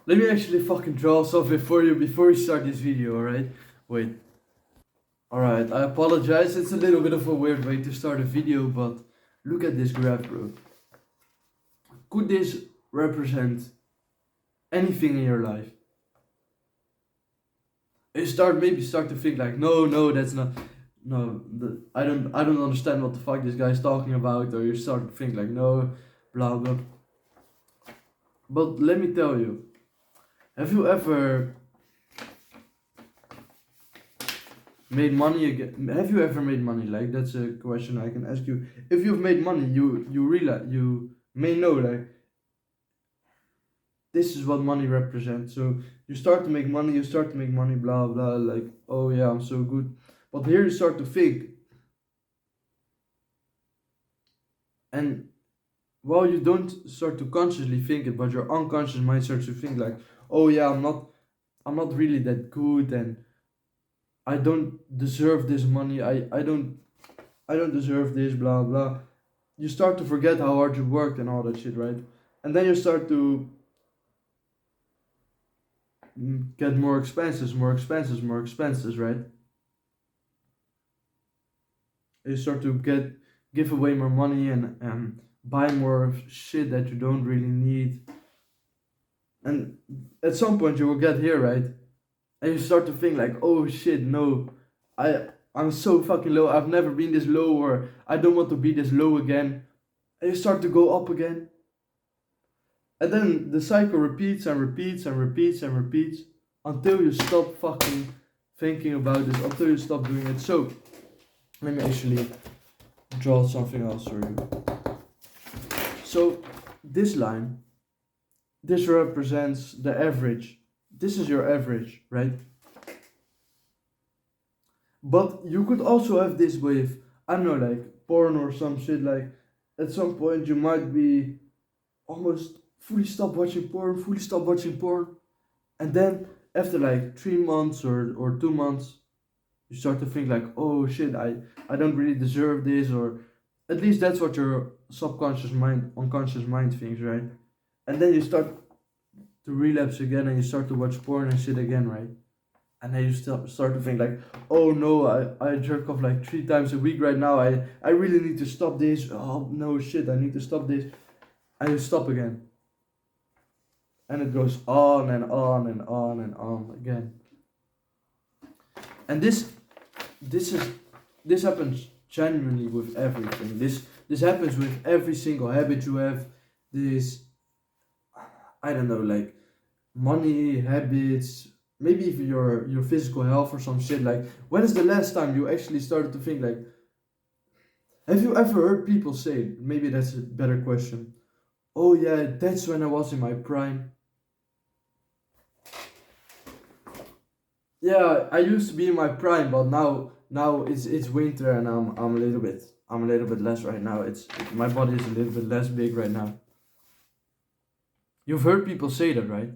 Let me actually fucking draw something for you before we start this video, alright? Wait. Alright, I apologize, it's a little bit of a weird way to start a video, but look at this graph, bro. Could this represent anything in your life? You maybe start to think like, no, that's not, I don't understand what the fuck this guy's talking about, or you start to think like, no, blah blah. But let me tell you, have you ever made money again? Have you ever made money? Like, that's a question I can ask you. If you've made money, you realize, you may know, like, this is what money represents. So you start to make money, blah blah, like, oh yeah, I'm so good. But here you start to think, and while you don't start to consciously think it, but your unconscious mind starts to think like, oh yeah, I'm not really that good, and I don't deserve this money. I don't deserve this, blah blah. You start to forget how hard you worked and all that shit, right? And then you start to get more expenses, right? You start to give away more money and buy more shit that you don't really need. And at some point you will get here, right? And you start to think like, oh shit, no, I'm so fucking low. I've never been this low, or I don't want to be this low again. And you start to go up again. And then the cycle repeats and repeats and repeats and repeats until you stop fucking thinking about this, until you stop doing it. So let me actually draw something else for you. So this line, this represents the average. This is your average, right? But you could also have this with, I don't know, like porn or some shit. Like at some point you might be almost fully stop watching porn, and then after like 3 months or 2 months, you start to think like, oh shit, I don't really deserve this, or at least that's what your unconscious mind thinks, right? And then you start to relapse again, and you start to watch porn and shit again, right? And then you start to think like, oh no, I jerk off like 3 times a week right now. I really need to stop this. Oh no, shit, I need to stop this. And you stop again. And it goes on and on and on and on again. And this happens genuinely with everything. This happens with every single habit you have. This, I don't know, like money, habits, maybe even your physical health or some shit. Like, when is the last time you actually started to think like, have you ever heard people say, maybe that's a better question, oh yeah, that's when I was in my prime. Yeah, I used to be in my prime, but now it's winter, and I'm a little bit less right now. My body is a little bit less big right now. You've heard people say that, right?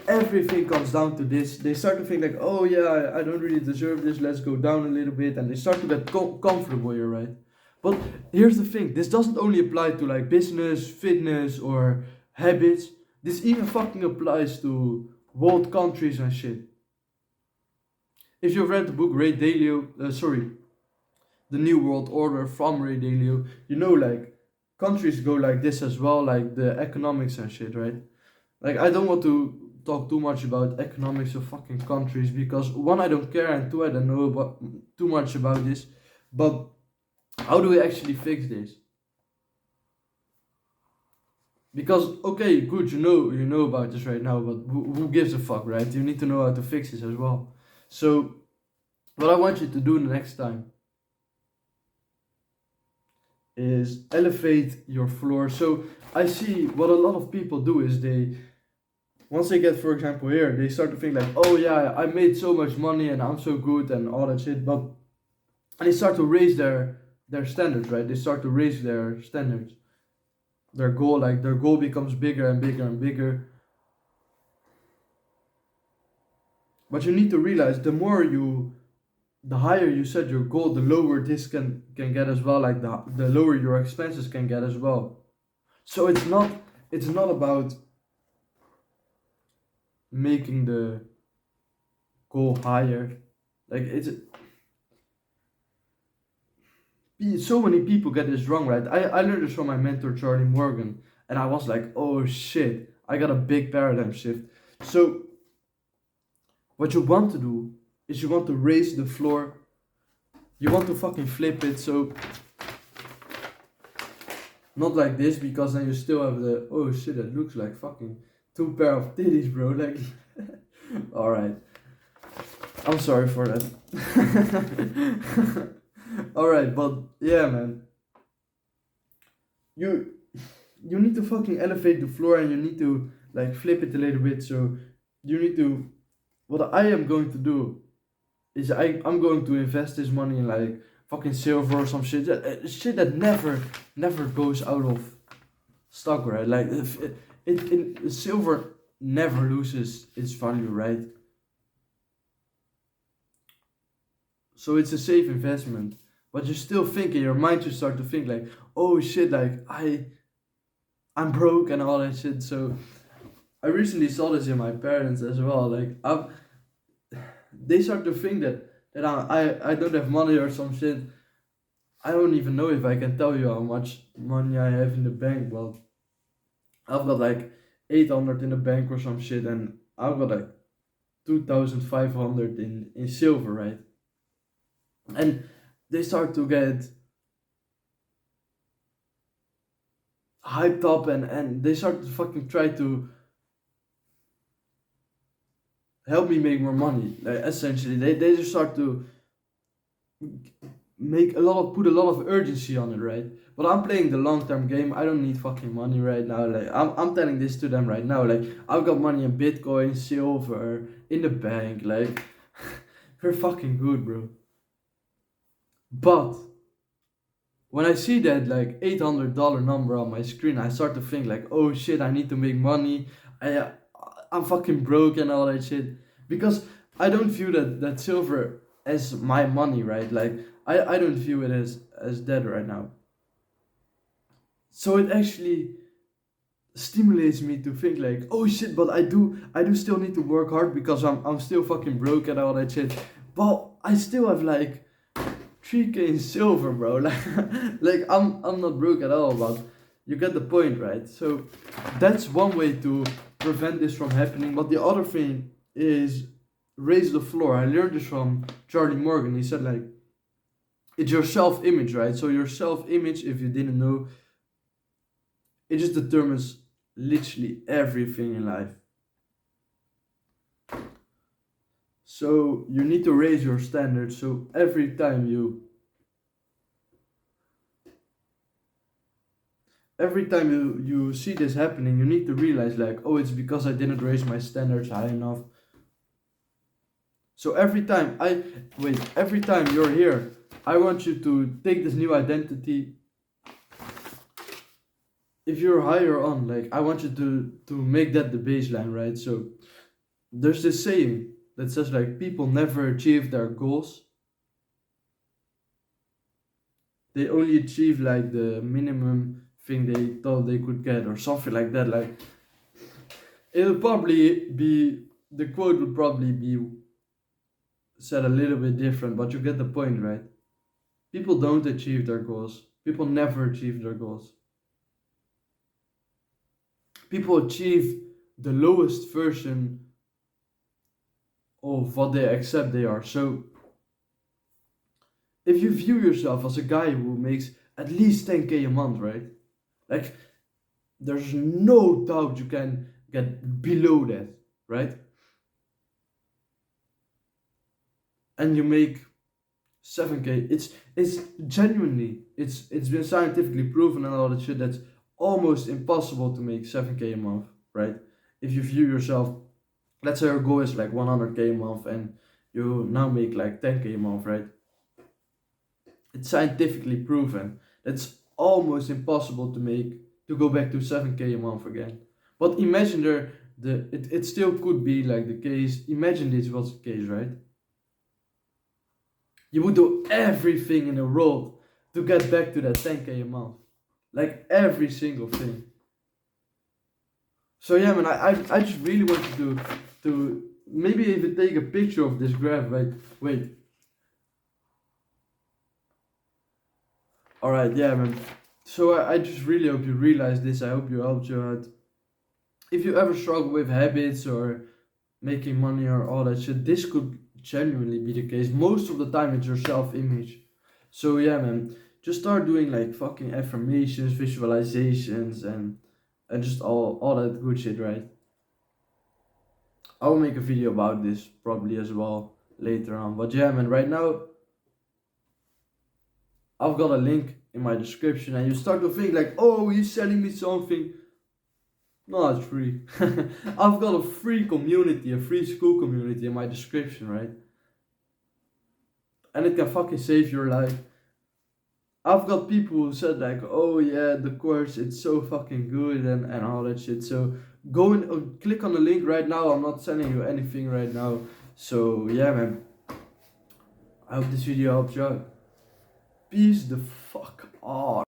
Everything comes down to this. They start to think like, oh yeah, I don't really deserve this. Let's go down a little bit, and they start to get comfortable here, right? But here's the thing: this doesn't only apply to like business, fitness, or habits. This even fucking applies to world countries and shit. If you've read the book Ray Dalio, The New World Order from Ray Dalio, you know, like, countries go like this as well, like the economics and shit, right? Like, I don't want to talk too much about economics of fucking countries, because one, I don't care, and two, I don't know too much about this. But how do we actually fix this? Because, okay, good, you know about this right now, but who gives a fuck, right? You need to know how to fix this as well. So what I want you to do the next time is elevate your floor. So I see what a lot of people do is once they get, for example, here, they start to think like, oh yeah, I made so much money and I'm so good and all that shit, and they start to raise their standards, right? They start to raise their standards. Their goal becomes bigger and bigger and bigger. But you need to realize, the higher you set your goal, the lower this can get as well. Like, the lower your expenses can get as well. So it's not about making the goal higher. Like so many people get this wrong, right? I learned this from my mentor Charlie Morgan, and I was like, oh shit, I got a big paradigm shift. So what you want to do is you want to raise the floor, you want to fucking flip it, so not like this, because then you still have the, oh shit, that looks like fucking two pair of titties, bro. Like, alright. I'm sorry for that. Alright, but yeah, man. You you need to fucking elevate the floor, and you need to like flip it a little bit. So you need to, what I am going to do is I'm going to invest this money in like fucking silver or some shit. Shit that never goes out of stock, right? Like if silver never loses its value, right? So it's a safe investment. But you still think in your mind, you start to think like, oh shit, like I'm broke and all that shit. So I recently saw this in my parents as well. Like they start to think that I don't have money or some shit. I don't even know if I can tell you how much money I have in the bank. Well, I've got like 800 in the bank or some shit, and I've got like 2,500 in silver, right? And they start to get hyped up, and they start to fucking try to help me make more money. Like essentially, they just start to put a lot of urgency on it, right? But I'm playing the long term game. I don't need fucking money right now. Like I'm telling this to them right now. Like I've got money in Bitcoin, silver, in the bank. Like we're fucking good, bro. But when I see that like $800 number on my screen, I start to think like, oh shit, I need to make money. I I'm fucking broke and all that shit, because I don't view that silver as my money, right? Like I don't view it as that right now. So it actually stimulates me to think like, oh shit, but I do still need to work hard, because I'm still fucking broke and all that shit. But I still have like 3K in silver, bro. Like I'm not broke at all, but you get the point, right? So that's one way to prevent this from happening. But the other thing is raise the floor. I learned this from Charlie Morgan. He said like it's your self-image, right? So your self-image, if you didn't know, it just determines literally everything in life. So you need to raise your standards. So every time you see this happening, you need to realize like, oh, it's because I didn't raise my standards high enough. So every time you're here, I want you to take this new identity. If you're higher on, like I want you to make that the baseline, right? So there's this saying that says like people never achieve their goals. They only achieve like the minimum thing they thought they could get, or something like that. Like it'll probably be, the quote would probably be said a little bit different, but you get the point, right? People don't achieve their goals. People never achieve their goals. People achieve the lowest version of what they accept they are. So if you view yourself as a guy who makes at least 10K a month, right? Like there's no doubt you can get below that, right? And you make 7K. It's genuinely, it's been scientifically proven and all that shit, that's almost impossible to make 7K a month, right? If you view yourself, let's say your goal is like 100K a month, and you now make like 10K a month, right? It's scientifically proven that's almost impossible to go back to 7K a month again. But imagine it still could be like the case. Imagine this was the case, right? You would do everything in the world to get back to that 10K a month. Like every single thing. So yeah, man, I just really wanted to maybe even take a picture of this graph. Wait. All right, yeah, man. So I just really hope you realize this. I hope you helped you out. If you ever struggle with habits or making money or all that shit, this could genuinely be the case. Most of the time, it's your self-image. So yeah, man, just start doing like fucking affirmations, visualizations, and just all that good shit, right? I'll make a video about this probably as well later on. But yeah, man, right now I've got a link in my description, and you start to think like, oh, he's selling me something. No, it's free. I've got a free community, a free school community in my description, right? And it can fucking save your life. I've got people who said like, oh yeah, the course, it's so fucking good and all that shit. So go and click on the link right now. I'm not sending you anything right now. So yeah, man. I hope this video helped you out. Peace the fuck out.